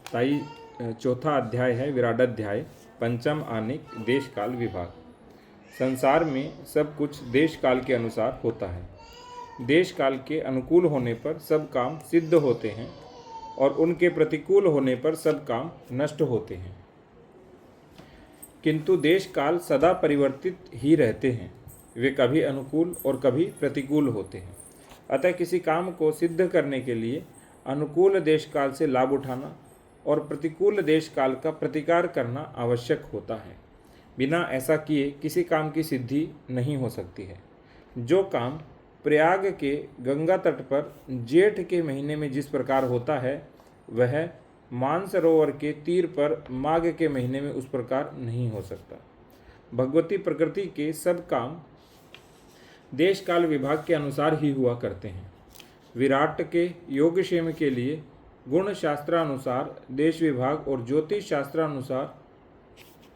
ताई चौथा अध्याय है विराटाध्याय, पंचम आनिक देश काल विभाग। संसार में सब कुछ देश काल के अनुसार होता है। देश काल के अनुकूल होने पर सब काम सिद्ध होते हैं और उनके प्रतिकूल होने पर सब काम नष्ट होते हैं। किंतु देश काल सदा परिवर्तित ही रहते हैं, वे कभी अनुकूल और कभी प्रतिकूल होते हैं। अतः किसी काम को सिद्ध करने के लिए अनुकूल देश काल से लाभ उठाना और प्रतिकूल देश काल का प्रतिकार करना आवश्यक होता है। बिना ऐसा किए किसी काम की सिद्धि नहीं हो सकती है। जो काम प्रयाग के गंगा तट पर जेठ के महीने में जिस प्रकार होता है, वह मानसरोवर के तीर पर माघ के महीने में उस प्रकार नहीं हो सकता। भगवती प्रकृति के सब काम देश काल विभाग के अनुसार ही हुआ करते हैं। विराट के योगक्षेम के लिए गुण शास्त्रानुसार देश विभाग और ज्योतिष शास्त्रानुसार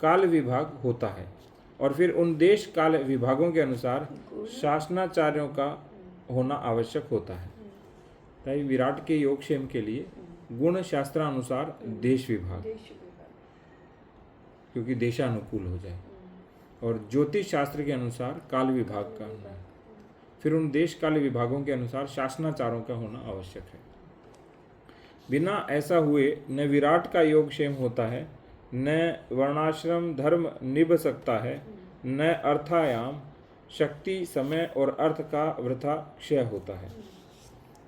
काल विभाग होता है, और फिर उन देश काल विभागों के अनुसार शासनाचार्यों का होना आवश्यक होता है। ताई विराट के योगक्षेम के लिए गुण शास्त्रानुसार देश विभाग, क्योंकि देशानुकूल हो जाए, और ज्योतिष शास्त्र के अनुसार काल विभाग का होना है। फिर उन देश काल विभागों के अनुसार शासनाचारों का होना आवश्यक है। बिना ऐसा हुए न विराट का योगक्षेम होता है, न वर्णाश्रम धर्म निभ सकता है, न अर्थायाम शक्ति समय और अर्थ का वृथा क्षय होता है।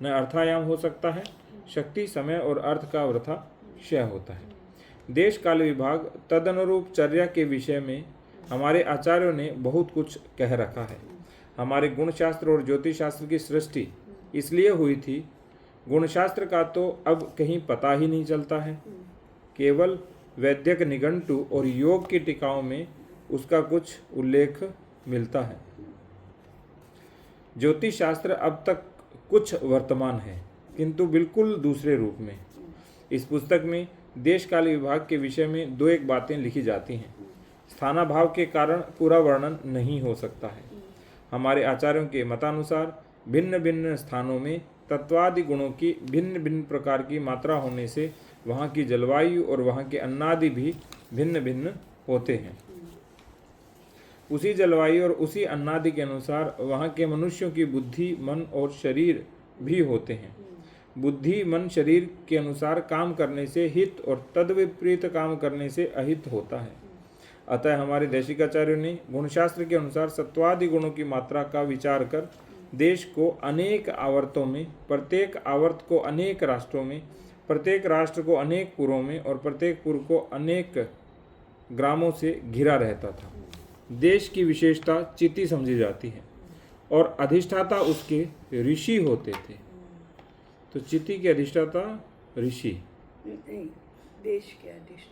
न अर्थायाम हो सकता है, शक्ति समय और अर्थ का वृथा क्षय होता है। देश काल विभाग तदनुरूप चर्या के विषय में हमारे आचार्यों ने बहुत कुछ कह रखा है। हमारे गुणशास्त्र और ज्योतिष शास्त्र की सृष्टि इसलिए हुई थी। गुणशास्त्र का तो अब कहीं पता ही नहीं चलता है, केवल वैद्यक निघंटु और योग की टीकाओं में उसका कुछ उल्लेख मिलता है। ज्योतिष शास्त्र अब तक कुछ वर्तमान है, किंतु बिल्कुल दूसरे रूप में। इस पुस्तक में देश काल विभाग के विषय में दो एक बातें लिखी जाती हैं। स्थानाभाव के कारण पूरा वर्णन नहीं हो सकता है। हमारे आचार्यों के मतानुसार भिन्न भिन्न स्थानों में तत्वादि गुणों की भिन्न भिन्न प्रकार की मात्रा होने से वहाँ की जलवायु और वहाँ के अन्नादि भी भिन्न भिन्न होते हैं। उसी जलवायु और उसी अन्नादि के अनुसार वहाँ के मनुष्यों की बुद्धि, मन और शरीर भी होते हैं। बुद्धि, मन, शरीर के अनुसार काम करने से हित और तद्विपरीत काम करने से अहित होता है। अतः हमारे देशिकाचार्यों ने गुणशास्त्र के अनुसार सत्वादि गुणों की मात्रा का विचार कर देश को अनेक आवर्तों में, प्रत्येक आवर्त को अनेक राष्ट्रों में, प्रत्येक राष्ट्र को अनेक पुरों में और प्रत्येक पुर को अनेक ग्रामों से घिरा रहता था। देश की विशेषता चिति समझी जाती है और अधिष्ठाता उसके ऋषि होते थे। तो चिति के अधिष्ठाता ऋषि, देश के अधिष्ठाता।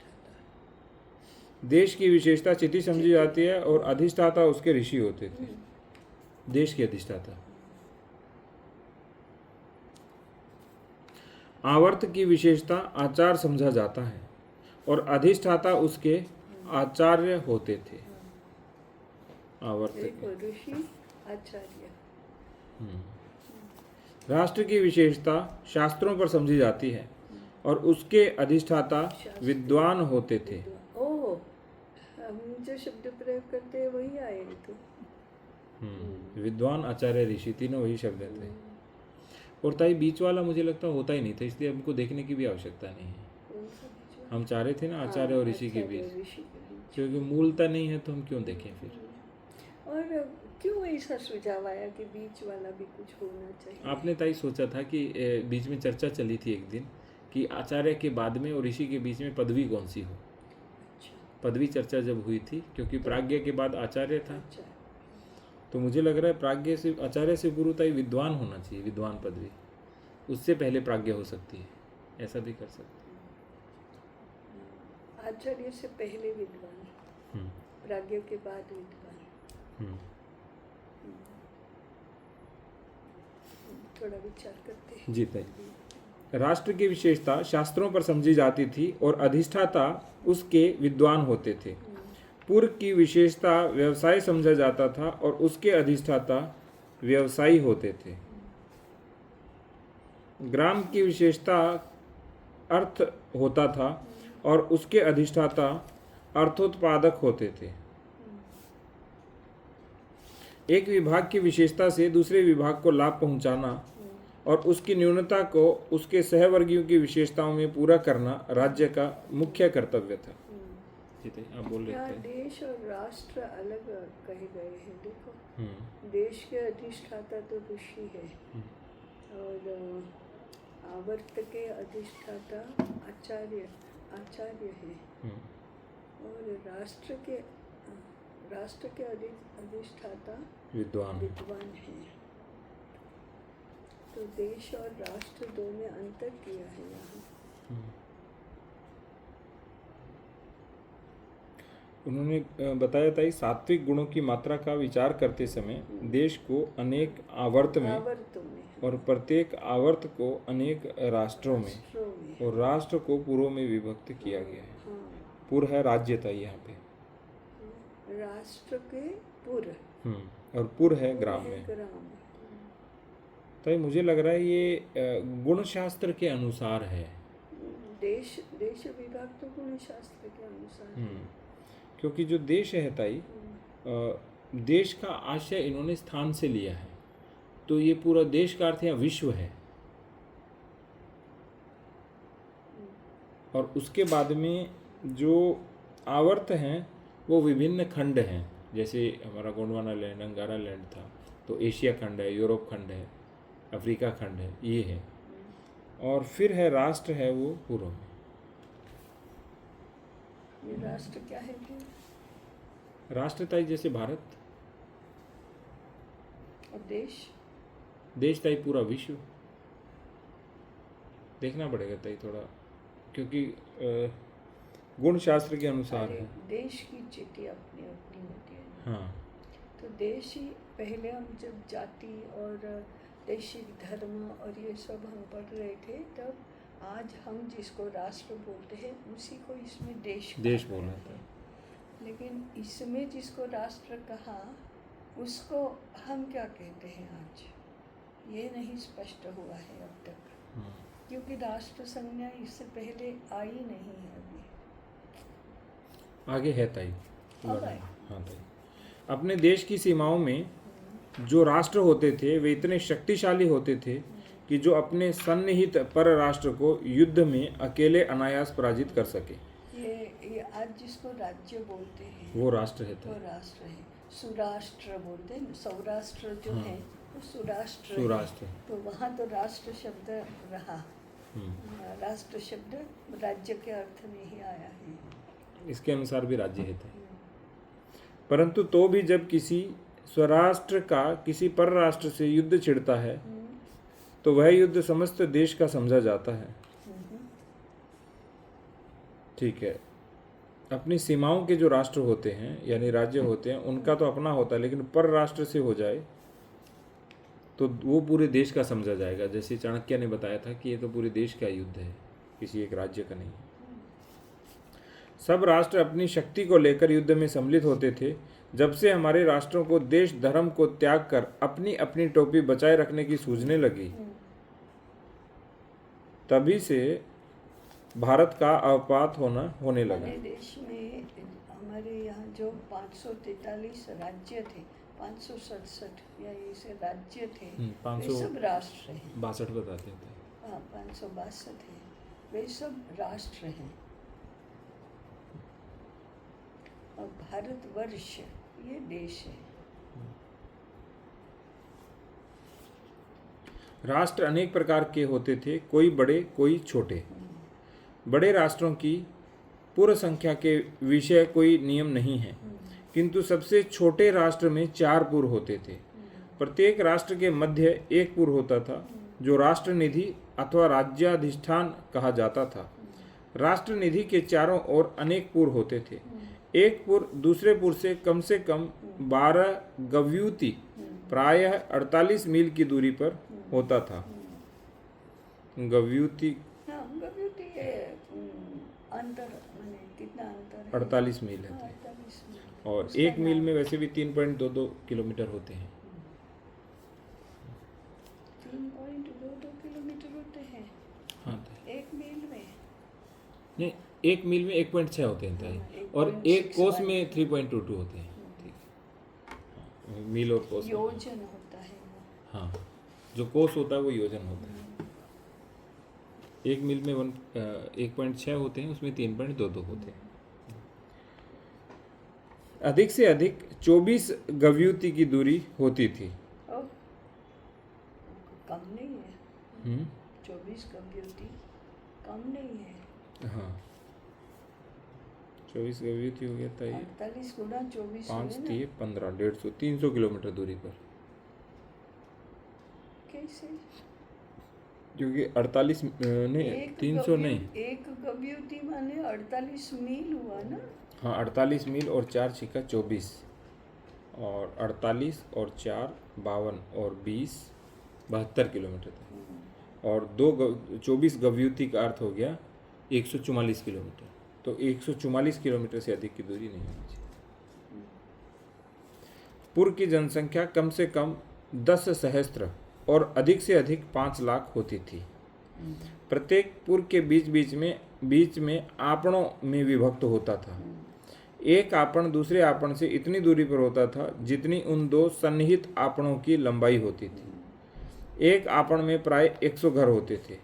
देश की विशेषता चिति समझी जाती है और अधिष्ठाता उसके ऋषि होते थे। देश के अधिष्ठाता। आवर्त की विशेषता आचार समझा जाता है और अधिष्ठाता उसके आचार्य होते थे। आवर्त ऋषि आचार्य। राष्ट्र की विशेषता शास्त्रों पर समझी जाती है और उसके अधिष्ठाता विद्वान होते थे। ओह, हम जो शब्द प्रयोग करते हैं वही आए तो। विद्वान, आचार्य, ऋषि, तीनों वही शब्द थे। और ताई बीच वाला मुझे लगता होता ही नहीं था, इसलिए हमको देखने की भी आवश्यकता नहीं है। हम चाह रहे थे ना आचार्य और ऋषि के बीच, क्योंकि मूलता नहीं है तो हम क्यों देखें फिर। और क्यों ऐसा सुझाव आया कि बीच वाला भी कुछ होना चाहिए? आपने ताई सोचा था कि बीच में चर्चा चली थी एक दिन कि आचार्य के बाद में और ऋषि के बीच में पदवी कौन सी हो। पदवी चर्चा जब हुई थी, क्योंकि प्राज्ञ के बाद आचार्य था, तो मुझे लग रहा है प्राज्ञ से, आचार्य से गुरु ताई विद्वान होना चाहिए, विद्वान पदवी। उससे पहले प्राज्ञ हो सकती है, ऐसा भी कर सकते हैं। आचार्य से पहले विद्वान, प्राज्ञ के बाद विद्वान। थोड़ा विचार करते हैं। जी ताई। राष्ट्र की विशेषता शास्त्रों पर समझी जाती थी और अधिष्ठाता उसके विद्वान होते थे। पुर की विशेषता व्यवसाय समझा जाता था और उसके अधिष्ठाता व्यवसायी होते थे। ग्राम की विशेषता अर्थ होता था और उसके अधिष्ठाता अर्थोत्पादक होते थे। एक विभाग की विशेषता से दूसरे विभाग को लाभ पहुंचाना और उसकी न्यूनता को उसके सहवर्गियों की विशेषताओं में पूरा करना राज्य का मुख्य कर्तव्य था। आप बोल रहे यहाँ थे। देश और राष्ट्र अलग कहे गए हैं। देखो, देश के अधिष्ठाता तो ऋषि है और आवर्त के अधिष्ठाता आचार्य है और राष्ट्र के अधिष्ठाता विद्वान है। तो देश और राष्ट्र दो में अंतर किया है यहाँ। उन्होंने बताया था कि सात्विक गुणों की मात्रा का विचार करते समय देश को अनेक आवर्तों में और प्रत्येक आवर्त को अनेक राष्ट्रों में और राष्ट्र को पुरों में विभक्त किया गया है। पुर है राज्य था यहाँ पे, राष्ट्र के पुर और पुर है ग्राम में। तो मुझे लग रहा है ये गुण शास्त्र के अनुसार है। देश विभाग तो गुण शास्त्र के अनुसार है। क्योंकि जो देश है ताई, देश का आशय इन्होंने स्थान से लिया है, तो ये पूरा देश का अर्थ यहाँ विश्व है। और उसके बाद में जो आवर्त हैं वो विभिन्न खंड हैं, जैसे हमारा गोंडवाना लैंड, अंगारा लैंड था, तो एशिया खंड है, यूरोप खंड है, अफ्रीका खंड है, ये है। और फिर है राष्ट्र है वो पूर्व में। ये राष्ट्र क्या है फिर? राष्ट्र ताई जैसे भारत, और देश ताई पूरा विश्व। देखना पड़ेगा ताई थोड़ा, क्योंकि गुण शास्त्र के अनुसार है। देश की चिट्ठी अपनी अपनी होती है। हाँ, तो देश ही पहले हम जब जाति और देशी धर्म और ये सब हम पढ़ रहे थे, तब आज हम जिसको राष्ट्र बोलते हैं उसी को इसमें देश बोला था। लेकिन इसमें जिसको राष्ट्र कहा उसको हम क्या कहते हैं आज, ये नहीं स्पष्ट हुआ है अब तक, क्योंकि राष्ट्र संज्ञा इससे पहले आई नहीं है अभी। आगे है ताई। अब आए। हाँ ताई, अपने देश की सीमाओं में जो राष्ट्र होते थे वे इतने शक्तिशाली होते थे कि जो अपने सन्निहित पर राष्ट्र को युद्ध में अकेले अनायास पराजित कर सके। ये आज जिसको राज्य बोलते हैं वो राष्ट्र है। वो राष्ट्र है। सुराष्ट्र बोलते हैं, सौराष्ट्र जो है वो सुराष्ट्र है। तो वहाँ तो राष्ट्र शब्द रहा। राष्ट्र शब्द राज्य के अर्थ में ही आया है। इसके अनुसार भी राज्य है। परंतु तो भी जब किसी स्वराष्ट्र का किसी पर राष्ट्र से युद्ध छिड़ता है तो वह युद्ध समस्त देश का समझा जाता है। ठीक है, अपनी सीमाओं के जो राष्ट्र होते हैं यानी राज्य होते हैं उनका तो अपना होता है, लेकिन पर राष्ट्र से हो जाए तो वो पूरे देश का समझा जाएगा। जैसे चाणक्य ने बताया था कि ये तो पूरे देश का युद्ध है, किसी एक राज्य का नहीं। सब राष्ट्र अपनी शक्ति को लेकर युद्ध में सम्मिलित होते थे। जब से हमारे राष्ट्रों को देश धर्म को त्याग कर अपनी अपनी टोपी बचाए रखने की सूझने लगी, तभी से भारत का अवपात होने लगा। हमारे देश में हमारे यहाँ जो 543 राज्य थे, 567 या ऐसे राज्य थे, वे सब राष्ट्र हैं। 62 बताते थे। हाँ, 562 है, वे सब राष्ट्र हैं। और भारतवर्ष ये देश है। राष्ट्र अनेक प्रकार के होते थे, कोई बड़े कोई छोटे। बड़े राष्ट्रों की पूर्ण संख्या के विषय कोई नियम नहीं है, किंतु सबसे छोटे राष्ट्र में 4 पुर होते थे। प्रत्येक राष्ट्र के मध्य एक पुर होता था जो राष्ट्र निधि अथवा राज्याधिष्ठान कहा जाता था। राष्ट्र निधि के चारों ओर अनेक पुर होते थे। एक पुर दूसरे पुर से कम 12 गव्यूति प्रायः 48 मील की दूरी पर होता था। गव्यूति अंतर माने कितना अंतर है? 48 मील है। 48 मील। और 1 मील में वैसे भी 3.22 किलोमीटर होते हैं। 3.22 किलोमीटर होते हैं। हाँ, 1 मील में। नहीं, एक मील में 1.6 होते हैं ताई, और एक कोस में 3.22 होते हैं। ठीक है, मील और कोस में। योजन होता है वो। हाँ, जो कोस होता है वो योजन होता है। एक मील में 1.6 होते हैं, उसमें 3.22 होते हैं। अधिक से अधिक 24 गव्युति की दूरी होती थी। ओह, कम नहीं है। 24 गव्युति कम नहीं है। हाँ, 24 गव्युति हो गया था ये। 48 गुना 24 पाँच हुए ना। 15 150 300 किलोमीटर दूरी पर। कैसे? क्योंकि 48 नहीं, 300 नहीं। एक गव्युति माने 48 मील हुआ ना। हाँ, 48 मील और 4 छिक्का 24, और 48 और 4 52 और 20 72 किलोमीटर था। और 24 गव्युति का अर्थ हो गया 144 किलोमीटर। तो 144 किलोमीटर से अधिक की दूरी नहीं होनी चाहिए। पुर की जनसंख्या कम से कम 10 सहस्त्र और अधिक से अधिक 5 लाख होती थी। प्रत्येक पुर के बीच में आपणों में विभक्त होता था। एक आपण दूसरे आपण से इतनी दूरी पर होता था जितनी उन दो सन्निहित आपणों की लंबाई होती थी। एक आपण में प्राय 100 घर होते थे।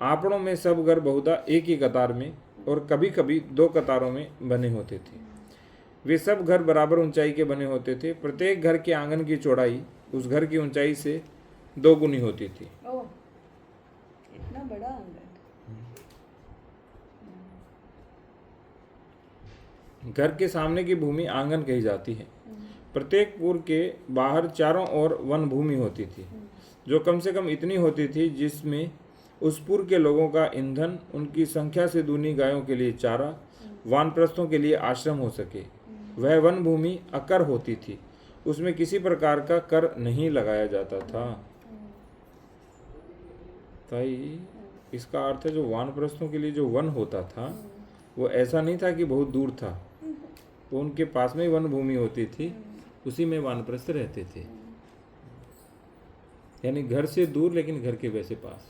आपणों में सब घर बहुधा एक ही कतार में और कभी कभी 2 कतारों में बने होते थे। वे सब घर बराबर ऊंचाई के बने होते थे। प्रत्येक घर के आंगन की चौड़ाई उस घर की ऊंचाई से 2 गुनी होती थी। ओह, इतना बड़ा आंगन। घर के सामने की भूमि आंगन कही जाती है। प्रत्येक पुर के बाहर चारों ओर वन भूमि होती थी, जो कम से कम इतनी होती थी जिसमें उस पुर के लोगों का ईंधन, उनकी संख्या से दूनी गायों के लिए चारा, वानप्रस्थों के लिए आश्रम हो सके। वह वन भूमि अकर होती थी, उसमें किसी प्रकार का कर नहीं लगाया जाता था। ताई, इसका अर्थ है जो वानप्रस्थों के लिए जो वन होता था वो ऐसा नहीं था कि बहुत दूर था, वो उनके पास में वन भूमि होती थी, उसी में वानप्रस्थ रहते थे। यानी घर से दूर लेकिन घर के वैसे पास।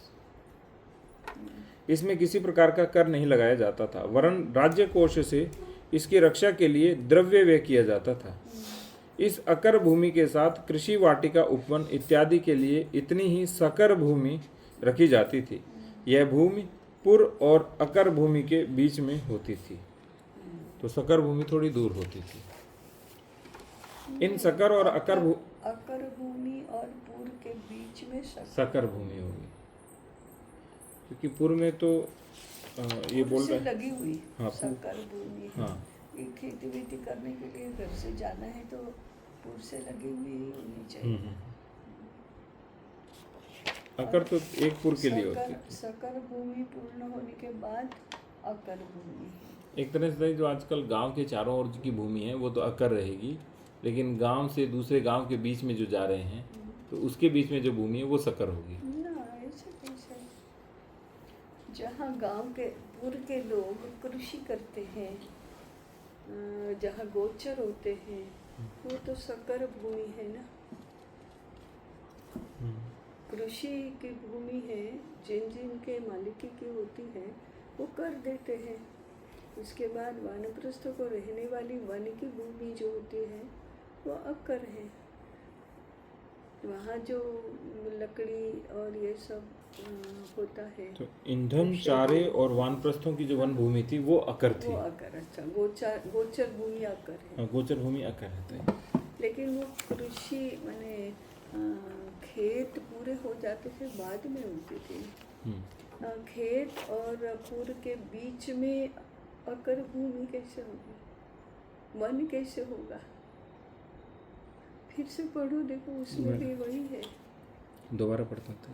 इसमें किसी प्रकार का कर नहीं लगाया जाता था, वरन राज्य कोष से इसकी रक्षा के लिए द्रव्य व्यय किया जाता था। इस अकर भूमि के साथ कृषि वाटिका, उपवन इत्यादि के लिए इतनी ही सकर भूमि रखी जाती थी। यह भूमि पुर और अकर भूमि के बीच में होती थी। तो सकर भूमि थोड़ी दूर होती थी। इन सकर और अकर भूमि और पुर के बीच में सकर भूमि होगी, क्योंकि पुर में तो ये बोल रहे लगी हुई। हाँ, सकर भूमि। हाँ, खेती वेती करने के लिए घर से जाना है तो पुर से लगी हुई होनी चाहिए। अकर तो एक पुर के लिए होती है। सकर भूमि पूर्ण होने के बाद अकर भूमि है। एक तरह से जो आजकल गांव के चारों ओर की भूमि है वो तो अकर रहेगी, लेकिन गांव से दूसरे गांव के बीच में जो जा रहे हैं तो उसके बीच में जो भूमि है वो सकर होगी ना। ऐसे कैसे? जहाँ गांव के पुर के लोग कृषि करते हैं, जहाँ गोचर होते हैं, वो तो सकर भूमि है ना। कृषि की भूमि है, जिन के मालिकी की होती है वो कर देते हैं। उसके बाद वानप्रस्थों को रहने वाली वन की भूमि जो होती है वो अकर है। वहाँ जो लकड़ी और ये सब होता है, तो ईंधन, चारे और वानप्रस्थों की जो वन भूमि थी वो अकर थी। वो अकर। अच्छा, गोचर भूमि अकर है। गोचर भूमि अकर है। लेकिन वो कृषि माने खेत पूरे हो जाते थे बाद में होती थी। खेत और पुर के बीच में अकर भूमि कैसे होगी? वन कैसे होगा? फिर से पढ़ो, देखो उसमें भी वही है। दोबारा पढ़ता था।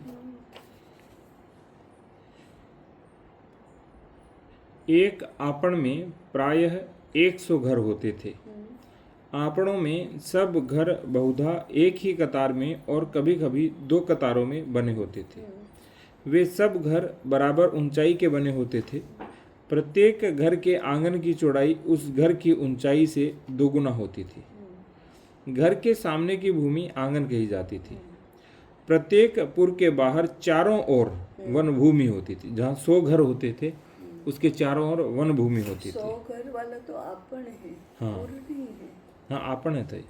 एक आपण में प्रायः 100 घर होते थे। आपणों में सब घर बहुधा एक ही कतार में और कभी कभी 2 कतारों में बने होते थे। वे सब घर बराबर ऊंचाई के बने होते थे। प्रत्येक घर के आंगन की चौड़ाई उस घर की ऊंचाई से 2 गुना होती थी। घर के सामने की भूमि आंगन कही जाती थी। प्रत्येक पुर के बाहर चारों ओर वन भूमि होती थी। जहाँ 100 घर होते थे उसके चारों ओर वन भूमि होती 100 थी। घर वाला तो आपण है, हाँ। पूर नहीं है। हाँ, आपन है ताई।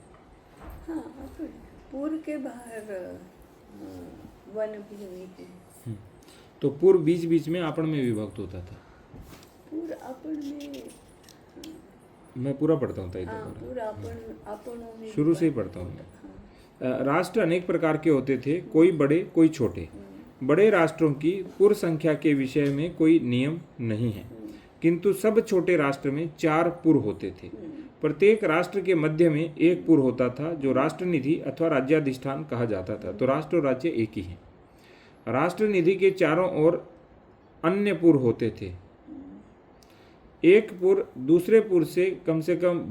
हाँ, आपण। पूर के बाहर वन भूमि है। तो पूर्व बीच बीच में आपण में विभक्त होता था। पूर आपण में, मैं पूरा पढ़ता हूँ ताई हाँ, दोबारा। पूर आपण, आपणों में शुरू से ही पढ़ता हूँ मैं। राष्ट्र अनेक प्रकार के होते थे, कोई बड़े कोई छोटे। बड़े राष्ट्रों की पुर संख्या के विषय में कोई नियम नहीं है, किंतु सब छोटे राष्ट्र में 4 पुर होते थे। प्रत्येक राष्ट्र के मध्य में एक पुर होता था जो राष्ट्रनिधि अथवा राज्याधिष्ठान कहा जाता था। तो राष्ट्र और राज्य एक ही है। राष्ट्रनिधि के चारों ओर अन्य पुर होते थे। एक पुर दूसरे पुर से कम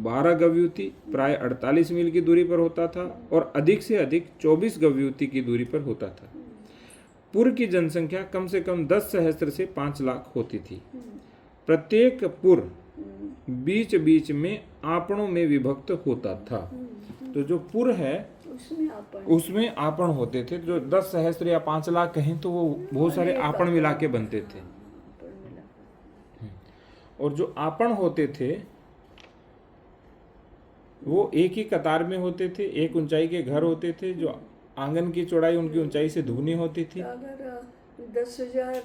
12 गव्युति प्राय 48 मील की दूरी पर होता था और अधिक से अधिक 24 गव्युति की दूरी पर होता था। पुर की जनसंख्या कम से कम 10 सहस्त्र से 5 लाख होती थी। प्रत्येक पुर बीच बीच में आपणों में विभक्त होता था। तो जो पुर है उसमें आपण होते थे, जो 10 सहस्त्र या 5 लाख कहें तो वो बहुत सारे आपण मिला के बनते थे। और जो आपण होते थे वो एक ही कतार में होते थे, एक ऊंचाई के घर होते थे, जो आंगन की चौड़ाई उनकी ऊंचाई से दुगनी होती थी। अगर 10,000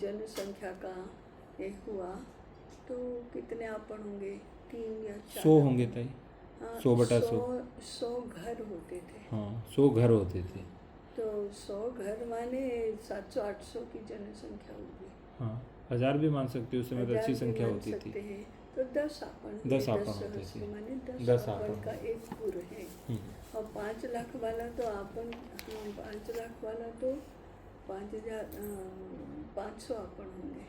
जनसंख्या का एक हुआ तो कितने आपण होंगे? 3 या 4? 100 होंगे ताई। 100/100। 100 घर होते थे। हाँ, 100 घर होते थे। तो 100 घर माने 700-800 की जनसंख्या होगी। हाँ, 1000 भी मान सकते हो, उस समय तो अच्छी संख्या होती थी। तो 10 आपण 10 आपण होते थे। माने 10 10 आपण आपण का एक पुर है। और 5 लाख वाला तो आपण, 5 लाख वाला तो 500 आपण होंगे।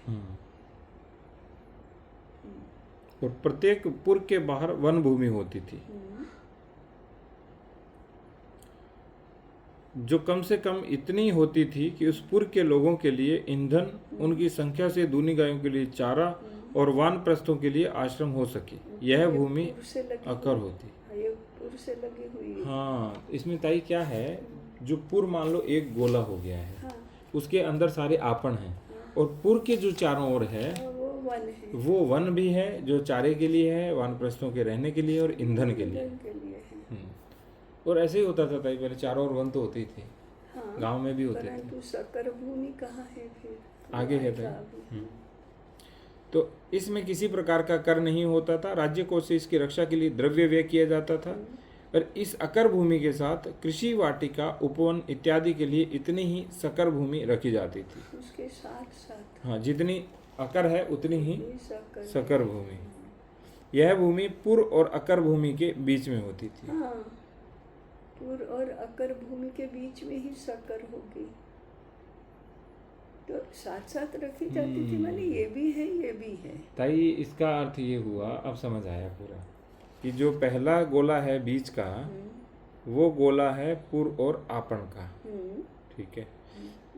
और प्रत्येक पुर के बाहर वन भूमि होती थी, जो कम से कम इतनी होती थी कि उस पुर के लोगों के लिए ईंधन, उनकी संख्या से दूनी गायों के लिए चारा और वानप्रस्थों के लिए आश्रम हो सके। यह भूमि अकर होती। ये पुर से लगी हुई है। हाँ, इसमें ताई क्या है, जो पुर मान लो एक गोला हो गया है, हाँ, उसके अंदर सारे आपन हैं, और पुर के जो चारों ओर है वो वन है। वो वन भी है, जो चारे के लिए है, वानप्रस्थों के रहने के लिए और ईंधन के लिए। और ऐसे ही होता था ताई, पहले चारों ओर वन तो होते ही थे। हाँ, गांव में भी होते थे। परंतु सकर भूमि कहाँ है फिर? आगे है ताई। तो इसमें किसी प्रकार का कर नहीं होता था। राज्य कोष से इसकी रक्षा के लिए द्रव्य व्यय किया जाता था। और इस अकर भूमि के साथ कृषि वाटिका, उपवन इत्यादि के लिए इतनी ही सकर भूमि रखी जाती थी। उसके साथ साथ, हाँ, जितनी अकर है उतनी ही सकर सकर भूमि। यह भूमि पुर और अकर भूमि के बीच में होती थी। हाँ, पुर और अकर भूमि के बीच में ही सकर होगी। तो साथ साथ रखी जाती थी, माने ये भी है ये भी है। ताई, इसका अर्थ ये हुआ, अब समझ आया पूरा, कि जो पहला गोला है बीच का, वो गोला है पुर और आपन का। ठीक है।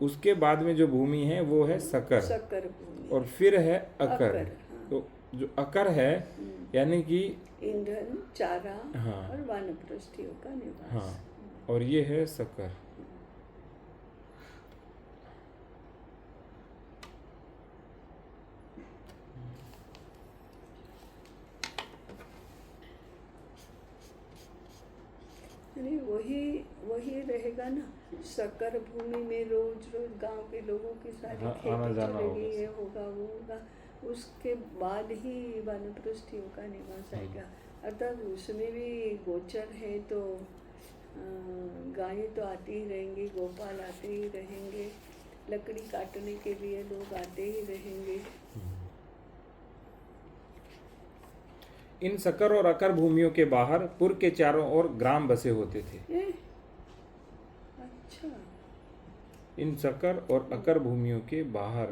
उसके बाद में जो भूमि है वो है सकर भूमि, और फिर है अकर। हाँ। तो जो अकर है यानी कि ईंधन, चारा, हाँ, और वानप्रस्थियों का निवास। हाँ, और ये है सकर। वही रहेगा ना। सकर भूमि में रोज रोज गांव के लोगों की सारी हाँ, खेती आना जाना चलेगी, ये होगा वो होगा। उसके बाद ही वानप्रस्थियों का निवास आएगा। अर्थात उसमें भी गोचर है तो गायें तो आती ही रहेंगी, गोपाल आते ही रहेंगे, लकड़ी काटने के लिए लोग आते ही रहेंगे। इन सकर और अकर भूमियों के बाहर पुर के चारों ओर ग्राम बसे होते थे। अच्छा। इन सकर और अकर भूमियों के बाहर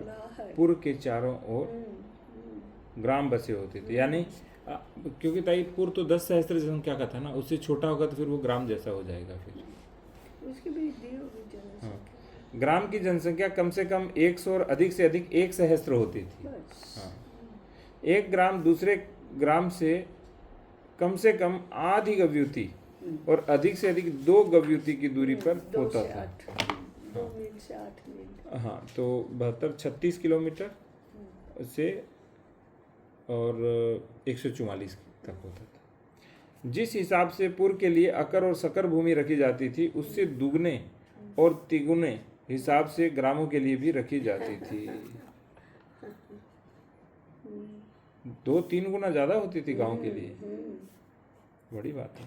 पुर के चारों ओर ग्राम बसे होते थे। यानी क्योंकि ताई पुर तो 10 सहस्त्र जनसंख्या का था ना, उससे छोटा होगा तो फिर वो ग्राम जैसा हो जाएगा। फिर उसकी भी दी होगी जनसंख्या। हाँ, ग्राम की जनसंख्या कम से कम 100 और अधिक से अधिक 1 सहस्त्र होती थी। हाँ, एक ग्राम दूसरे ग्राम से कम आधी गव्युति और अधिक से अधिक 2 गव्युति की दूरी पर होता था। 2 मील से 8 मील। हाँ, तो 72-36 किलोमीटर से और 144 तक होता था। जिस हिसाब से पुर के लिए अकर और सकर भूमि रखी जाती थी, उससे दुगने और तिगुने हिसाब से ग्रामों के लिए भी रखी जाती थी। 2-3 गुना ज़्यादा होती थी गांव के लिए। बड़ी बात है।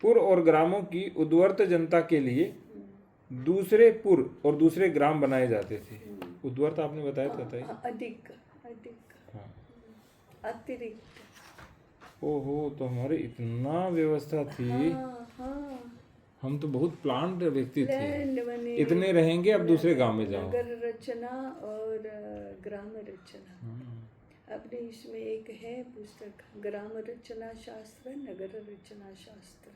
पुर और ग्रामों की उद्वर्त जनता के लिए दूसरे पुर और दूसरे ग्राम बनाए जाते थे। उद्वर्त आपने बताया था। अधिक हाँ। अतिरिक्त। ओहो, तो हमारे इतना व्यवस्था थी। हाँ। हम तो बहुत प्लांट व्यक्ति थे। लैंड बने, इतने रहेंगे, अब दूसरे गांव में जाओ। नगर रचना और ग्राम रचना। अपने इसमें एक है पुस्तक, ग्राम रचना शास्त्र, नगर रचना शास्त्र।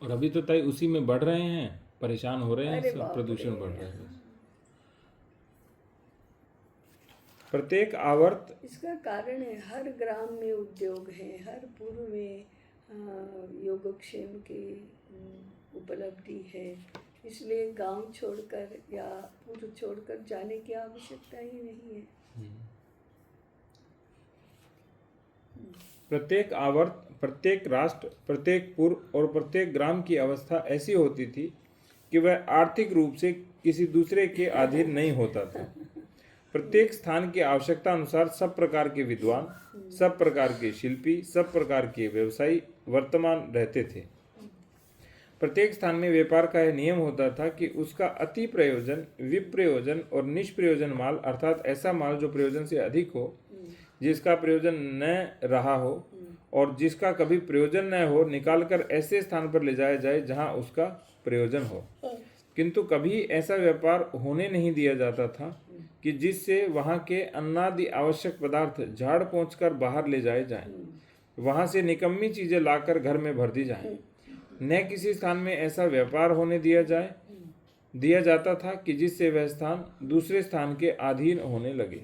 और अभी तो तय उसी में बढ़ रहे हैं, परेशान हो रहे हैं, अरे सब बाप प्रदूषण रे। बढ़ रहा है। प्रत्येक आवर्त इसका कारण है हर ग्राम में उद्योग है, हर पूर्व में योगक्षेम की उपलब्धि है। इसलिए गांव छोड़कर या पूर्व छोड़कर जाने की आवश्यकता ही नहीं है। प्रत्येक आवर्त, प्रत्येक राष्ट्र, प्रत्येक पुर और प्रत्येक ग्राम की अवस्था ऐसी होती थी कि वह आर्थिक रूप से किसी दूसरे के अधीन नहीं होता था। प्रत्येक स्थान की आवश्यकता अनुसार सब प्रकार के विद्वान, सब प्रकार के शिल्पी, सब प्रकार के व्यवसायी वर्तमान रहते थे। प्रत्येक स्थान में व्यापार का यह नियम होता था कि उसका अति प्रयोजन, विप्रयोजन और निष्प्रयोजन माल, अर्थात ऐसा माल जो प्रयोजन से अधिक हो, जिसका प्रयोजन न रहा हो और जिसका कभी प्रयोजन न हो, निकालकर ऐसे स्थान पर ले जाया जाए जहां उसका प्रयोजन हो। किंतु कभी ऐसा व्यापार होने नहीं दिया जाता था कि जिससे वहां के अन्नादि आवश्यक पदार्थ झाड़ पोंछकर बाहर ले जाए जाएं, वहां से निकम्मी चीजें लाकर घर में भर दी जाएं। न किसी स्थान में ऐसा व्यापार होने दिया जाता था कि जिससे वह स्थान दूसरे स्थान के अधीन होने लगे।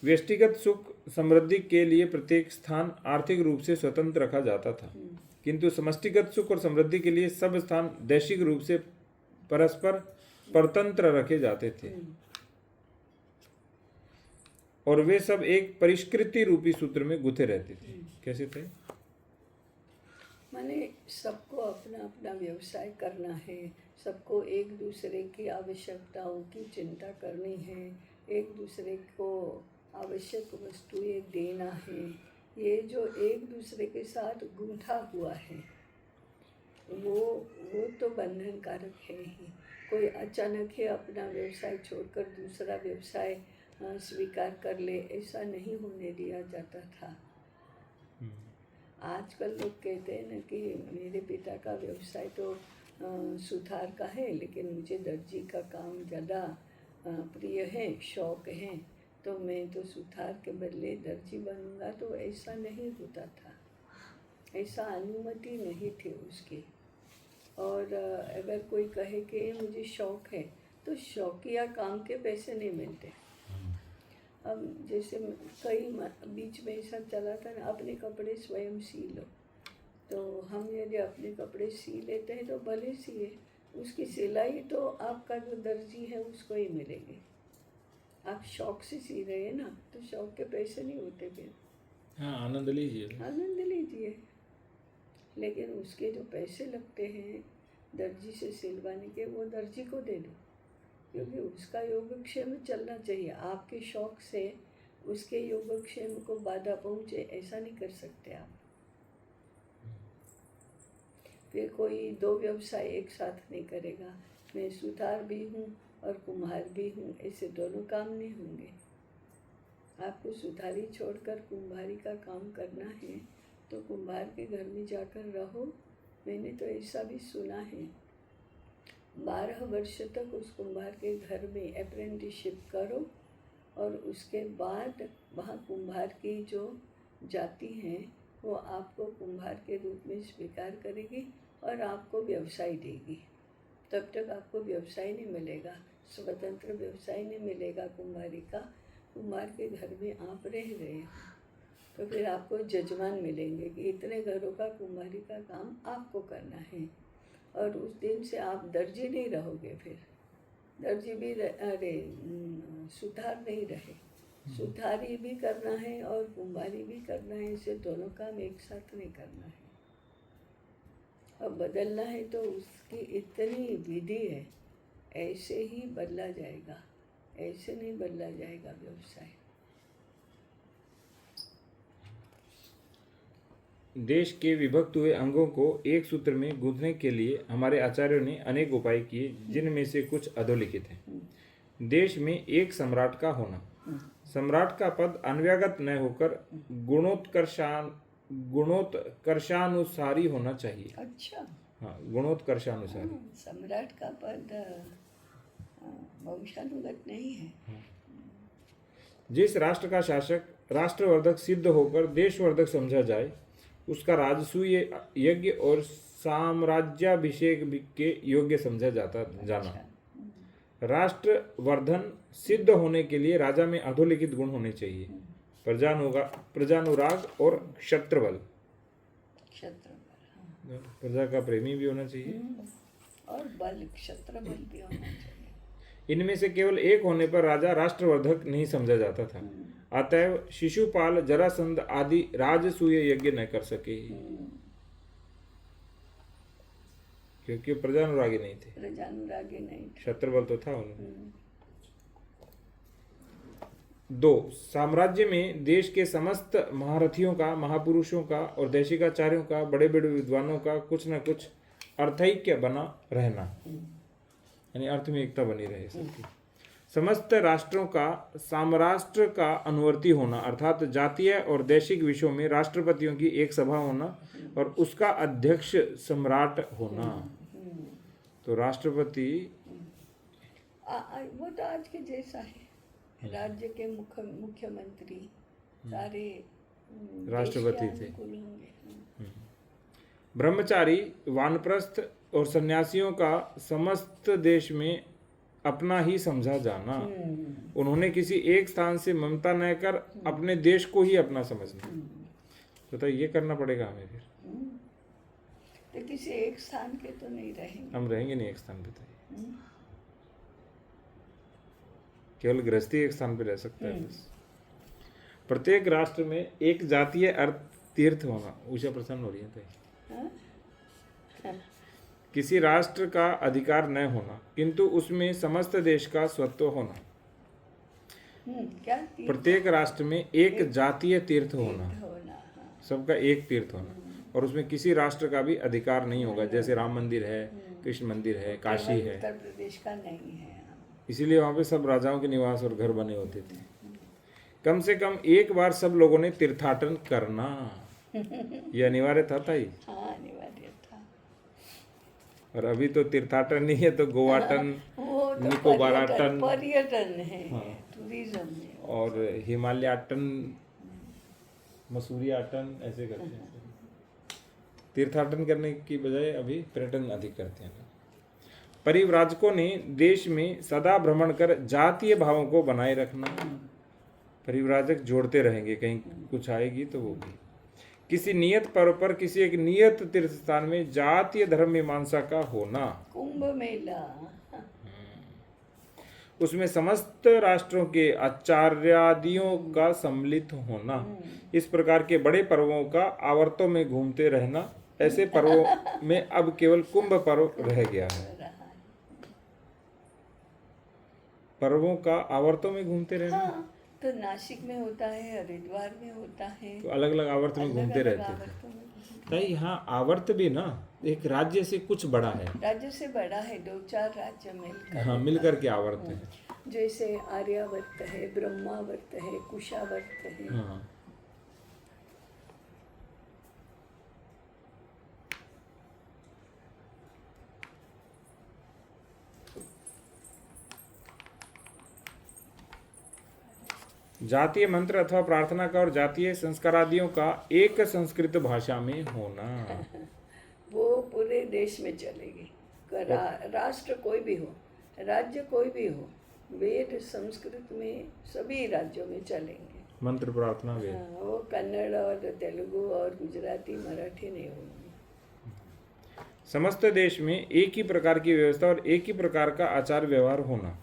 व्यष्टिगत सुख समृद्धि के लिए प्रत्येक स्थान आर्थिक रूप से स्वतंत्र रखा जाता था, किंतु समष्टिगत सुख और समृद्धि के लिए सब स्थान दैशिक रूप से परस्पर परतंत्र रखे जाते थे और वे सब एक परिष्कृति रूपी सूत्र में गुथे रहते थे। कैसे थे? माने सबको अपना अपना व्यवसाय करना है, सबको एक दूसरे की आवश्यकताओं की चिंता करनी है, एक दूसरे को आवश्यक वस्तुएं देना है। ये जो एक दूसरे के साथ गूंथा हुआ है वो तो बंधनकारक है ही। कोई अचानक ही अपना व्यवसाय छोड़कर दूसरा व्यवसाय स्वीकार कर ले, ऐसा नहीं होने दिया जाता था। आजकल लोग कहते हैं ना कि मेरे पिता का व्यवसाय तो सुथार का है, लेकिन मुझे दर्जी का काम ज़्यादा प्रिय है, शौक है, तो मैं तो सुथार के बदले दर्जी बनूंगा। तो ऐसा नहीं होता था, ऐसा अनुमति नहीं थी उसकी। और अगर कोई कहे कि मुझे शौक है, तो शौकिया काम के पैसे नहीं मिलते। अब जैसे कई बीच में ऐसा चला था ना, अपने कपड़े स्वयं सी लो। तो हम यदि अपने कपड़े सी लेते हैं तो भले सिए, उसकी सिलाई तो आपका जो दर्जी है उसको ही मिलेगी। आप शौक से सी रहे हैं ना, तो शौक के पैसे नहीं होते फिर। हाँ, आनंद लीजिए, आनंद लीजिए, लेकिन उसके जो पैसे लगते हैं दर्जी से सिलवाने के, वो दर्जी को दे दो, क्योंकि उसका योगक्षेम चलना चाहिए। आपके शौक से उसके योगक्षेम को बाधा पहुँचे, ऐसा नहीं कर सकते आप। फिर कोई दो व्यवसाय एक साथ नहीं करेगा। मैं सुथार भी हूँ और कुम्हार भी हूँ, ऐसे दोनों काम नहीं होंगे। आपको सुथारी छोड़कर कुम्हारी का काम करना है तो कुम्हार के घर में जाकर रहो। मैंने तो ऐसा भी सुना है, 12 वर्ष तक उस कुम्हार के घर में अप्रेंटिसशिप करो और उसके बाद वहाँ कुम्हार की जो जाति हैं वो आपको कुम्हार के रूप में स्वीकार करेगी और आपको व्यवसाय देगी। तब तक आपको व्यवसाय नहीं मिलेगा, स्वतंत्र व्यवसाय नहीं मिलेगा कुम्हारी का। कुम्हार के घर में आप रह रहे हो तो फिर आपको जजमान मिलेंगे कि इतने घरों का कुम्हारी का काम आपको करना है। और उस दिन से आप दर्जी नहीं रहोगे। फिर दर्जी भी अरे सुधार नहीं रहे। सुधारी भी करना है और कुंभारी भी करना है, इसे दोनों काम एक साथ नहीं करना है। और बदलना है तो उसकी इतनी विधि है, ऐसे ही बदला जाएगा, ऐसे नहीं बदला जाएगा व्यवसाय। देश के विभक्त हुए अंगों को एक सूत्र में गूंथने के लिए हमारे आचार्यों ने अनेक उपाय किए, जिनमें से कुछ अधोलिखित हैं। देश में एक सम्राट का होना। सम्राट का पद अन्वयागत न होकर गुणोत्कर्षानुसारी होना चाहिए। अच्छा, हाँ, गुणोत्कर्षानुसारी। सम्राट का पद वंशानुगत नहीं है। जिस राष्ट्र का शासक राष्ट्रवर्धक सिद्ध होकर देशवर्धक समझा जाए, उसका राजसूय यज्ञ और साम्राज्याभिषेक के योग्य समझा जाना। राष्ट्रवर्धन सिद्ध होने के लिए राजा में अधोलिखित गुण होने चाहिए: प्रजानुराग और क्षत्रबल। प्रजा का प्रेमी भी होना चाहिए और बल, क्षत्रबल भी होना चाहिए। इनमें से केवल एक होने पर राजा राष्ट्रवर्धक नहीं समझा जाता था। अतएव शिशुपाल, जरासंध आदि राजसूय यज्ञ न कर सके, क्योंकि प्रजानुरागी नहीं थे। प्रजानुरागी नहीं थे। क्षत्रबल तो था उनमें। 2. साम्राज्य में देश के समस्त महारथियों का, महापुरुषों का और देशिकाचार्यों का, बड़े बड़े विद्वानों का कुछ न कुछ अर्थैक्य बना रहना, यानी अर्थ में एकता बनी रहे सबकी। समस्त राष्ट्रों का साम्राष्ट्र का अनुवर्ती होना, अर्थात जातीय और देशिक विषयों में राष्ट्रपतियों की एक सभा होना और उसका अध्यक्ष सम्राट होना। तो राष्ट्रपति वो तो आज के जैसा है। राज्य के मुख्यमंत्री सारे राष्ट्रपति थे। होंगे। ब्रह्मचारी, वानप्रस्थ और सन्यासियों का समस्त देश में अपना ही समझा जाना। उन्होंने किसी एक स्थान से ममता न कर अपने देश को ही अपना समझना। तो ये करना पड़ेगा हमें फिर। तो किसी एक स्थान के तो नहीं रहेंगे, हम रहेंगे नहीं एक स्थान पे। तो केवल गृहस्थी एक स्थान पे रह सकता है बस। प्रत्येक राष्ट्र में एक जातीय अर्थ तीर्थ होना। उषा प्रसन्न हो रही है। किसी राष्ट्र का अधिकार न होना, किंतु उसमें समस्त देश का स्वत्व होना। क्या प्रत्येक राष्ट्र में एक जातीय तीर्थ होना, सबका एक तीर्थ होना, और उसमें किसी राष्ट्र का भी अधिकार नहीं होगा। जैसे राम मंदिर है, कृष्ण मंदिर है, काशी है। उत्तर प्रदेश का नहीं है। इसीलिए वहाँ पे सब राजाओं के निवास और घर बने होते थे। कम से कम एक बार सब लोगों ने तीर्थाटन करना, यह अनिवार्य था ही। हाँ, अनिवार्य था। और अभी तो तीर्थाटन नहीं है, तो गोवाटन, निकोबाराटन, पर्यटन है, टूरिज्म है। और हिमालयाटन, मसूरियाटन, ऐसे करते हैं। तीर्थाटन करने की बजाय अभी पर्यटन अधिक करते हैं। परिव्राजकों ने देश में सदा भ्रमण कर जातीय भावों को बनाए रखना। परिव्राजक जोड़ते रहेंगे, कहीं कुछ आएगी तो वो भी। किसी नियत पर्व पर किसी एक नियत तीर्थ स्थान में जातीय धर्म मीमांसा का होना। कुंभ मेला, उसमें समस्त राष्ट्रों के आचार्यादियों का सम्मिलित होना। इस प्रकार के बड़े पर्वों का आवर्तों में घूमते रहना। ऐसे पर्वों में अब केवल कुंभ पर्व रह गया है। पर्वों का आवर्तों में घूमते रहना। हाँ, तो नासिक में होता है, हरिद्वार में होता है, तो अलग अलग आवर्त में घूमते रहते थे। यहाँ आवर्त भी ना एक राज्य से कुछ बड़ा है, राज्य से बड़ा है। 2-4 राज्य मिलकर, हाँ, मिलकर के आवर्त है। जैसे आर्यावर्त है, ब्रह्मावर्त है, कुशावर्त है। हाँ। जातीय मंत्र अथवा प्रार्थना का और जातीय संस्कारादियों का एक संस्कृत भाषा में होना। वो पूरे देश में चलेगी। राष्ट्र कोई भी हो, राज्य कोई भी हो, वेद संस्कृत में सभी राज्यों में चलेंगे। मंत्र प्रार्थना वेद। हाँ, वो कन्नड़ और तेलुगु और गुजराती, मराठी नहीं होंगी। समस्त देश में एक ही प्रकार की व्यवस्था और एक ही प्रकार का आचार व्यवहार होना।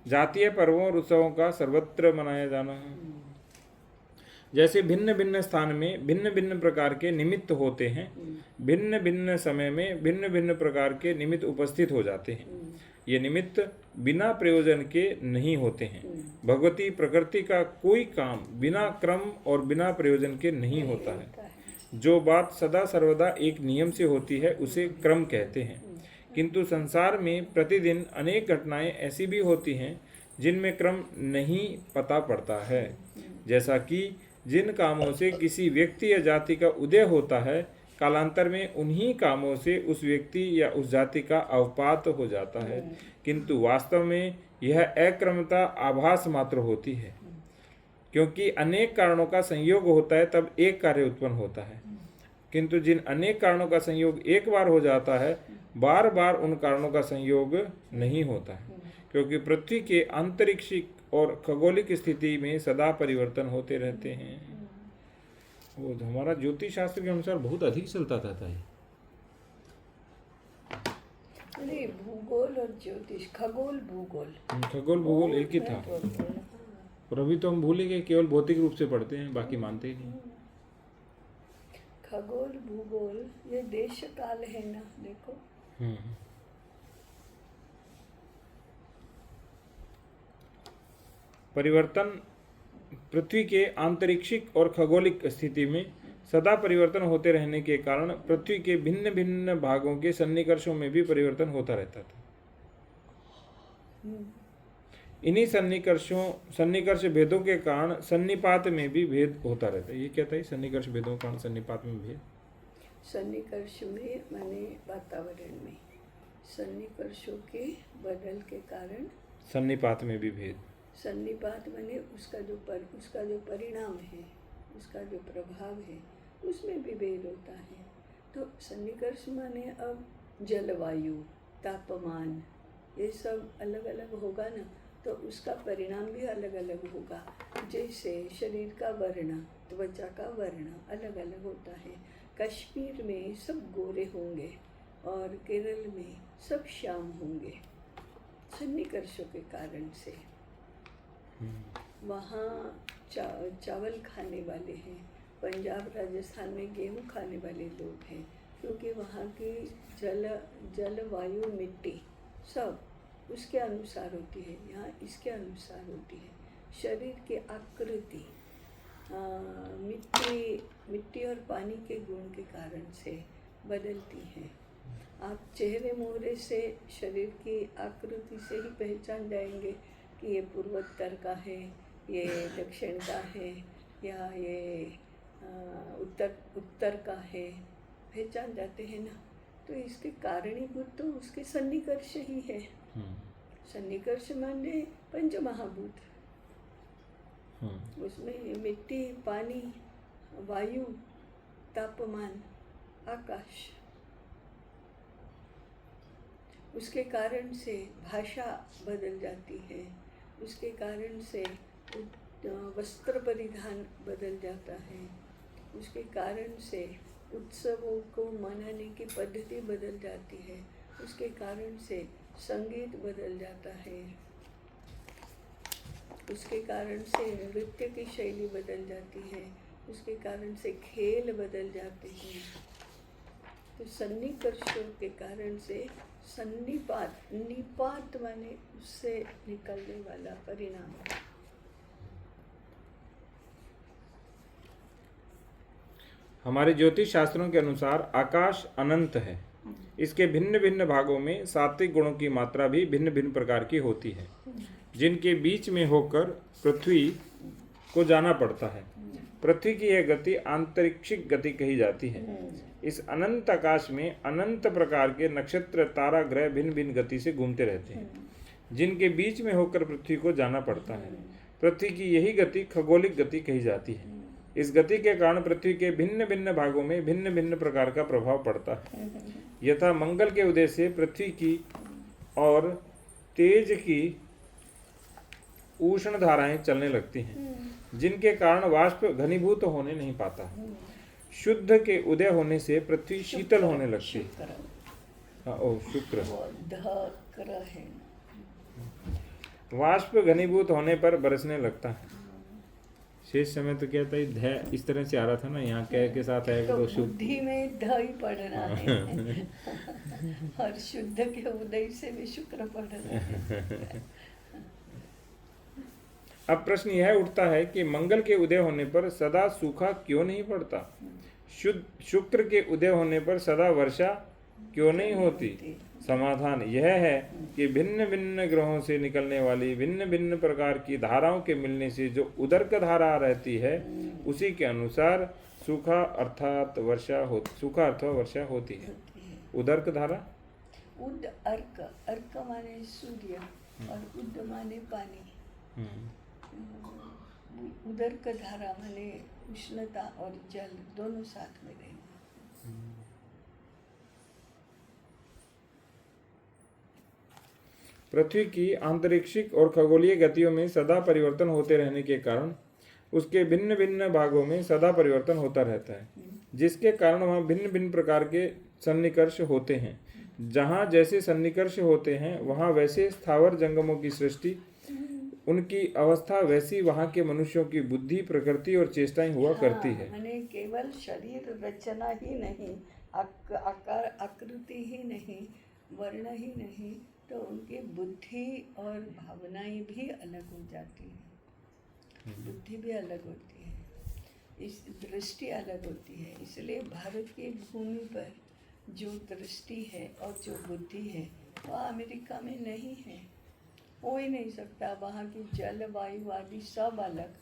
जातीय पर्वों और उत्सवों का सर्वत्र मनाया जाना है। जैसे भिन्न भिन्न स्थान में भिन्न भिन्न प्रकार के निमित्त होते हैं, भिन्न भिन्न समय में भिन्न भिन्न प्रकार के निमित्त उपस्थित हो जाते हैं। ये निमित्त बिना प्रयोजन के नहीं होते हैं। भगवती प्रकृति का कोई काम बिना क्रम और बिना प्रयोजन के नहीं होता है। जो बात सदा सर्वदा एक नियम से होती है उसे क्रम कहते हैं, किंतु संसार में प्रतिदिन अनेक घटनाएं ऐसी भी होती हैं जिनमें क्रम नहीं पता पड़ता है। जैसा कि जिन कामों से किसी व्यक्ति या जाति का उदय होता है, कालांतर में उन्हीं कामों से उस व्यक्ति या उस जाति का अवपात हो जाता है, किंतु वास्तव में यह अक्रमता आभास मात्र होती है। क्योंकि अनेक कारणों का संयोग होता है तब एक कार्य उत्पन्न होता है, किंतु जिन अनेक कारणों का संयोग एक बार हो जाता है, बार बार उन कारणों का संयोग नहीं होता है। क्योंकि पृथ्वी के अंतरिक्षिक और खगोलिक स्थिति में सदा परिवर्तन होते रहते हैं। वो हमारा ज्योतिष शास्त्र के अनुसार बहुत अधिक चलता था ये। अरे भूगोल और ज्योतिष, खगोल भूगोल एक ही था, और अभी तो हम भूल ही गए, केवल भौतिक रूप से पढ़ते हैं, बाकी मानते ही नहीं। खगोल भूगोल ये देश काल है ना, देखो। परिवर्तन पृथ्वी के आंतरिक्षिक और खगोलिक स्थिति में सदा परिवर्तन होते रहने के कारण पृथ्वी के भिन्न भिन्न भागों के सन्निकर्षों में भी परिवर्तन होता रहता था। इन्हीं सन्निकर्ष भेदों के कारण सन्निपात में भी भेद होता रहता है। ये क्या था, सन्निकर्ष भेदों के कारण सन्निपात में भेद? सन्निकर्ष में माने वातावरण में सन्निकर्षों के बदल के कारण सन्निपात में भी भेद। सन्निपात माने उसका जो परिणाम है, उसका जो प्रभाव है, उसमें भी भेद होता है। तो सन्निकर्ष माने अब जलवायु, तापमान, ये सब अलग अलग होगा ना, तो उसका परिणाम भी अलग अलग होगा। जैसे शरीर का वर्ण, त्वचा का वर्ण अलग अलग होता है। कश्मीर में सब गोरे होंगे और केरल में सब श्याम होंगे, सन्निकर्षों के कारण से। वहाँ चावल खाने वाले हैं, पंजाब राजस्थान में गेहूँ खाने वाले लोग हैं, क्योंकि वहाँ की जलवायु मिट्टी सब उसके अनुसार होती है, यहाँ इसके अनुसार होती है। शरीर की आकृति मिट्टी और पानी के गुण के कारण से बदलती है। आप चेहरे मोहरे से शरीर की आकृति से ही पहचान जाएंगे कि ये पूर्वोत्तर का है, ये दक्षिण का है, या ये उत्तर का है, पहचान जाते हैं ना। तो इसके कारणीभूत तो उसके सन्निकर्ष ही है। सन्निकर्ष माने पंचमहाभूत, उसमें मिट्टी, पानी, वायु, तापमान, आकाश, उसके कारण से भाषा बदल जाती है, उसके कारण से वस्त्र परिधान बदल जाता है, उसके कारण से उत्सवों को मनाने की पद्धति बदल जाती है, उसके कारण से संगीत बदल जाता है, उसके कारण से नृत्य की शैली बदल जाती है, उसके कारण से खेल बदल जाते हैं। तो सन्निकर्षों के कारण से निपात माने उससे निकलने वाला परिणाम। हमारे ज्योतिष शास्त्रों के अनुसार आकाश अनंत है। इसके भिन्न भिन्न भागों में सात्विक गुणों की मात्रा भी भिन्न भिन्न प्रकार की होती है, जिनके बीच में होकर पृथ्वी को जाना पड़ता है। पृथ्वी की यह गति आंतरिक्षिक गति कही जाती है। इस अनंत आकाश में अनंत प्रकार के नक्षत्र, तारा, ग्रह भिन्न भिन्न गति से घूमते रहते हैं, जिनके बीच में होकर पृथ्वी को जाना पड़ता है। पृथ्वी की यही गति खगोलिक गति कही जाती है। इस गति के कारण पृथ्वी के भिन्न भिन्न भागों में भिन्न भिन्न प्रकार का प्रभाव पड़ता है। यथा मंगल के उदय से पृथ्वी की और तेज की उष्ण धाराएं चलने लगती हैं, जिनके कारण वाष्प घनीभूत होने नहीं पाता। शुद्ध के उदय होने से पृथ्वी शीतल होने लगती है। शुक्र है। वाष्प घनीभूत होने पर बरसने लगता है। शेष समय तो क्या था, ध इस तरह से आ रहा था ना, यहाँ कह के साथ है तो तो शुभ। बुद्धि में ध ही पढ़ना है और शुद्ध के उदय से भी शुक्र पढ़ना है। अब प्रश्न यह उठता है कि मंगल के उदय होने पर सदा सूखा क्यों नहीं पड़ता? शुक्र के उदय होने पर सदा वर्षा क्यों नहीं होती? समाधान यह है कि भिन्न भिन्न ग्रहों से निकलने वाली भिन्न भिन्न प्रकार की धाराओं के मिलने से जो उदर्क धारा रहती है, उसी के अनुसार सूखा अर्थात वर्षा होती है। उदर्क धारा, उद अर्क, अर्क माने सूर्य और उद माने पानी। उदर्क धारा माने उष्णता और जल दोनों साथ में रहेंगे। पृथ्वी की आंतरिक्षिक और खगोलीय गतियों में सदा परिवर्तन होते रहने के कारण उसके भिन्न भिन्न भागों में सदा परिवर्तन होता रहता है, जिसके कारण वहाँ भिन्न भिन्न प्रकार के सन्निकर्ष होते हैं। जहाँ जैसे सन्निकर्ष होते हैं वहाँ वैसे स्थावर जंगमों की सृष्टि, उनकी अवस्था वैसी वहाँ के मनुष्यों की बुद्धि, प्रकृति और चेष्टाएं हुआ करती है। माने केवल शरीर रचना ही नहीं, आकार आकृति ही नहीं, वर्ण ही नहीं, तो उनकी बुद्धि और भावनाएं भी अलग हो जाती है। बुद्धि भी अलग होती है, इस दृष्टि अलग होती है। इसलिए भारत की भूमि पर जो दृष्टि है और जो बुद्धि है वह अमेरिका में नहीं है, हो ही नहीं सकता। वहाँ की जलवायु आदि सब अलग,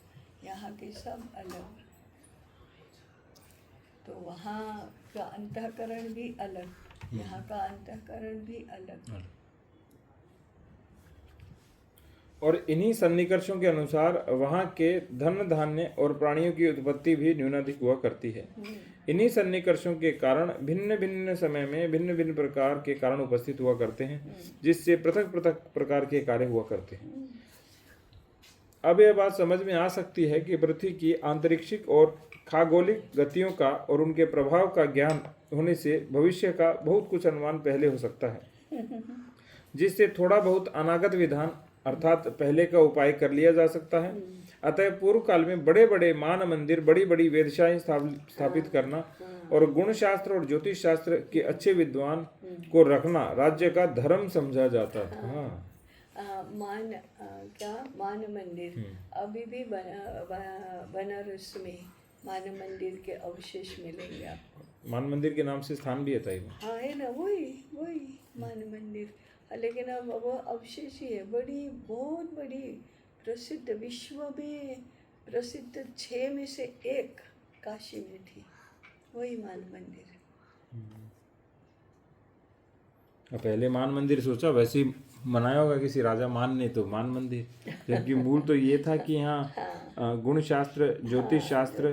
यहाँ के सब अलग, तो वहाँ का अंतःकरण भी अलग, यहाँ का अंतःकरण भी अलग। और इन्हीं सन्निकर्षों के अनुसार वहाँ के धन धान्य और प्राणियों की उत्पत्ति भी न्यूनाधिक हुआ करती है। इन्हीं सन्निकर्षों के कारण भिन्न भिन्न समय में भिन्न भिन्न प्रकार के कारण उपस्थित हुआ करते हैं, जिससे पृथक पृथक प्रकार के कार्य हुआ करते हैं। अब यह बात समझ में आ सकती है कि पृथ्वी की आंतरिक्षिक और खगोलिक गतियों का और उनके प्रभाव का ज्ञान होने से भविष्य का बहुत कुछ अनुमान पहले हो सकता है, जिससे थोड़ा बहुत अनागत विधान अर्थात पहले का उपाय कर लिया जा सकता है। अतः पूर्व काल में बड़े बड़े मान मंदिर, बड़ी बड़ी वेधशालाएं स्थापित करना और गुण शास्त्र और ज्योतिष शास्त्र के अच्छे विद्वान को रखना राज्य का धर्म समझा जाता था। मान मंदिर अभी भी बनारस में मान मंदिर के अवशेष मिलेंगे आपको। मान मंदिर के नाम से स्थान भी है ताई। हाँ है ना, वही मान मंदिर, लेकिन अब वो अवशेष ही है। बहुत बड़ी प्रसिद्ध, विश्व में प्रसिद्ध 6 में से 1 काशी में थी, वही मान मंदिर। पहले मान मंदिर सोचा वैसे ही बनाया होगा किसी राजा मान ने, तो मान मंदिर, जबकि मूल तो ये था कि यहाँ गुण शास्त्र, ज्योतिष शास्त्र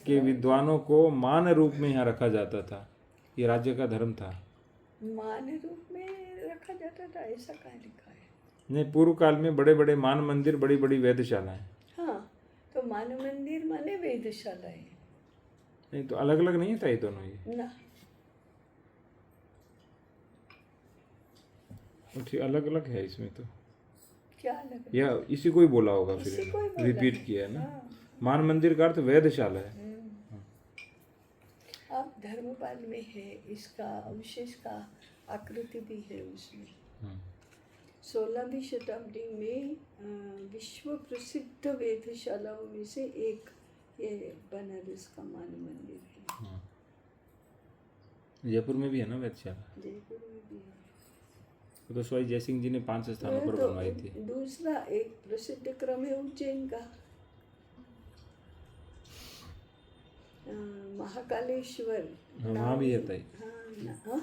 के विद्वानों को मान रूप में यहाँ रखा जाता था। ये राज्य का धर्म था। मान रूप में रखा जाता था, ऐसा कहाँ लिखा है? नहीं, पूर्व काल में बड़े बड़े मान मंदिर, बड़ी बड़ी वेधशालाएं। हाँ, तो मान मंदिर माने वेधशालाएं। नहीं तो अलग अलग नहीं था ये दोनों, ये ना ठीक अलग अलग है इसमें तो। क्या अलग? या इसी को ही बोला होगा, फिर रिपीट किया है ना। हाँ। मान मंदिर का अर्थ वेधशाला है। अब धर्मपाल में है, इसका अवशेष का आकृति भी है उसमें। 16वीं शताब्दी में विश्व प्रसिद्ध वेधशालाओं में से एक ये बनारस का मान मंदिर है। जयपुर में भी है ना वेधशाला? जयपुर में भी है। तो स्वामी जयसिंह जी ने 5 स्थानों पर बनवाई थी। दूसरा एक प्रसिद्ध क्रम है उज्जैन का, महाकालेश्वर। वहाँ भी है ताई। हाँ,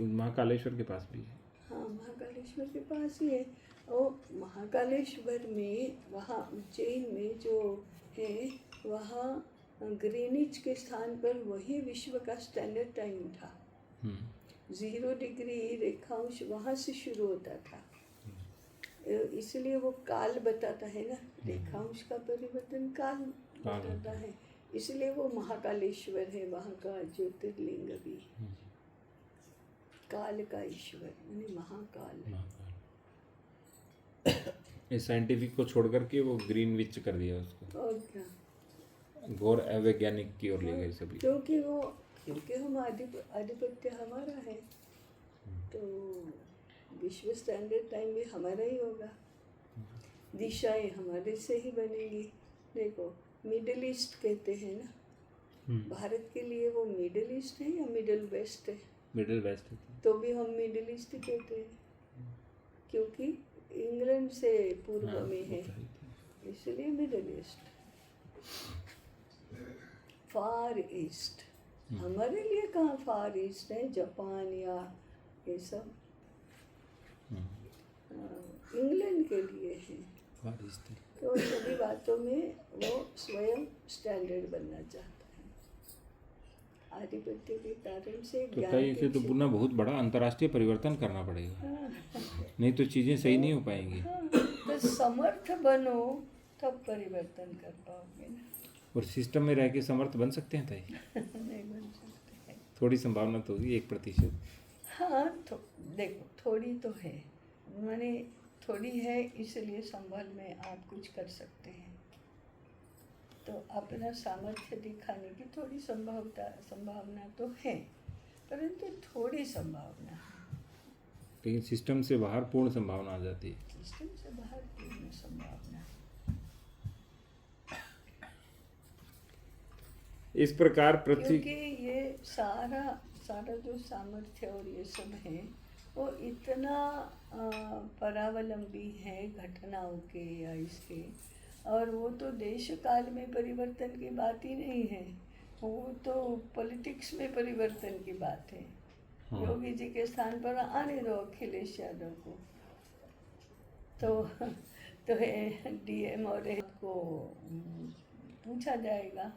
महाकालेश्वर के पास भी है। हाँ, महाकालेश्वर के पास ही है। और महाकालेश्वर में, वहाँ उज्जैन में जो है, वहाँ ग्रीनिच के स्थान पर वही विश्व का स्टैंडर्ड टाइम था। 0 डिग्री रेखांश वहाँ से शुरू होता था, इसलिए वो काल बताता है ना, रेखांश का परिवर्तन काल बताता है, इसलिए वो महाकालेश्वर है। वहाँ का ज्योतिर्लिंग भी काल का ईश्वर, यानी महाकाल। इस साइंटिफिक को छोड़ करके वो ग्रीनविच कर दिया उसको, और क्या, गौर अवैज्ञानिक की ओर ले गए सभी। क्योंकि हम आधिपत्य हमारा है, तो विश्व स्टैंडर्ड टाइम भी हमारा ही होगा, दिशाएं हमारे से ही बनेंगी। देखो मिडिल ईस्ट कहते हैं ना, भारत के लिए वो मिडिल ईस्ट है या मिडिल वेस्ट है? Middle west. तो भी हम मिडिल ईस्ट ही कहते हैं, क्योंकि इंग्लैंड से पूर्व में है, इसलिए मिडिल ईस्ट। फार ईस्ट हमारे लिए कहाँ फार ईस्ट है, जापान या ये सब इंग्लैंड के लिए है। फार ईस्ट। तो सभी बातों में वो स्वयं स्टैंडर्ड बनना चाहता है, आधिपत्य के कारण से तो ज्ञान तय के से तो पुनः बहुत बड़ा अंतर्राष्ट्रीय परिवर्तन करना पड़ेगा, नहीं तो चीज़ें सही नहीं हो पाएंगी। तो समर्थ बनो तब परिवर्तन कर पाओगे ना। और सिस्टम में रह के समर्थ बन सकते हैं तय? नहीं बन सकते हैं। थोड़ी संभावना तो होगी, 1%। हाँ तो देखो थोड़ी तो है, माने थोड़ी है, इसलिए संभल में आप कुछ कर सकते हैं। तो अपना सामर्थ्य दिखाने की थोड़ी संभावना तो है, परंतु थोड़ी संभावना है। लेकिन सिस्टम से बाहर पूर्ण संभावना आ जाती है। सिस्टम से बाहर पूर्ण संभावना। इस प्रकार पृथ्वी, क्योंकि ये सारा जो सामर्थ्य और ये सब है वो इतना परावलंबी है घटनाओं के या इसके, और वो तो देश काल में परिवर्तन की बात ही नहीं है, वो तो पॉलिटिक्स में परिवर्तन की बात है। योगी जी के स्थान पर आने दो अखिलेश यादव को, तो डीएम और को पूछा जाएगा।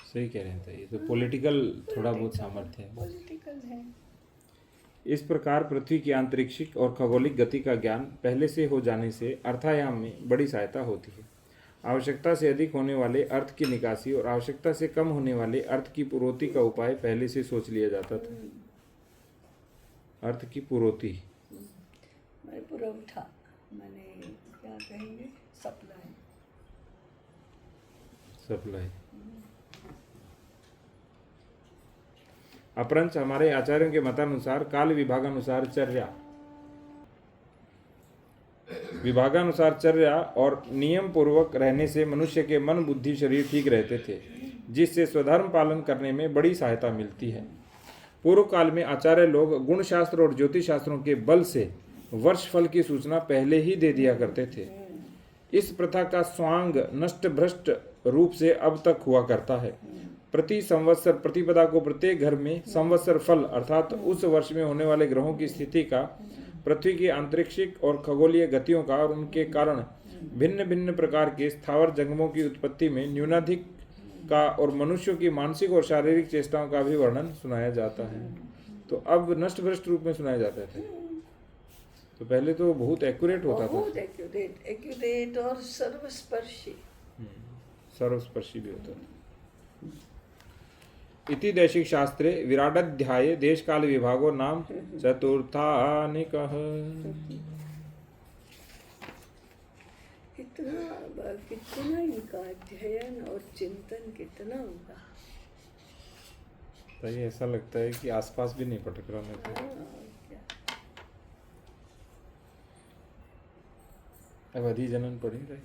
सही कह रहे हैं, ये तो पॉलिटिकल थोड़ा बहुत सामर्थ्य है। पॉलिटिकल है। इस प्रकार पृथ्वी की आंतरिक्षिक और खगोलिक गति का ज्ञान पहले से हो जाने से अर्थायाम में बड़ी सहायता होती है। आवश्यकता से अधिक होने वाले अर्थ की निकासी और आवश्यकता से कम होने वाले अर्थ की पूर्ति का उपाय पहले से सोच लिया जाता था। अर्थ की पूर्ति, पुरवठा, माने क्या कहेंगे, सप्लाई। अपरंच हमारे आचार्यों के मतानुसार काल विभागानुसार चर्या और नियम पूर्वक रहने से मनुष्य के मन बुद्धि शरीर ठीक रहते थे, जिससे स्वधर्म पालन करने में बड़ी सहायता मिलती है। पूर्व काल में आचार्य लोग गुण शास्त्र और ज्योतिष शास्त्रों के बल से वर्ष फल की सूचना पहले ही दे दिया करते थे। इस प्रथा का स्वांग नष्ट भ्रष्ट रूप से अब तक हुआ करता है। प्रति संवत्सर प्रतिपदा को प्रत्येक घर में संवत्सर फल अर्थात उस वर्ष में होने वाले ग्रहों की स्थिति का, पृथ्वी की आंतरिक्षिक और खगोलीय गतियों का और उनके कारण भिन्न भिन्न प्रकार के स्थावर जंगमों की उत्पत्ति में न्यूनाधिक का और मनुष्यों की मानसिक और शारीरिक चेष्टाओं का भी वर्णन सुनाया जाता है। तो अब नष्ट भ्रष्ट रूप में सुनाया जाता है। तो पहले तो बहुत एक्यूरेट होता था, बहुत एक्यूरेट और सर्वस्पर्शी भी होता था। इति दैशिक शास्त्रे विराडाध्याये देश काल विभागो नाम चतुर्थानिकः। कितना इनका अध्ययन और चिंतन कितना होगा। तो ये ऐसा लगता है कि आसपास भी नहीं पटक रहा मैं तो। अब अधि जनन पढ़ी रहे।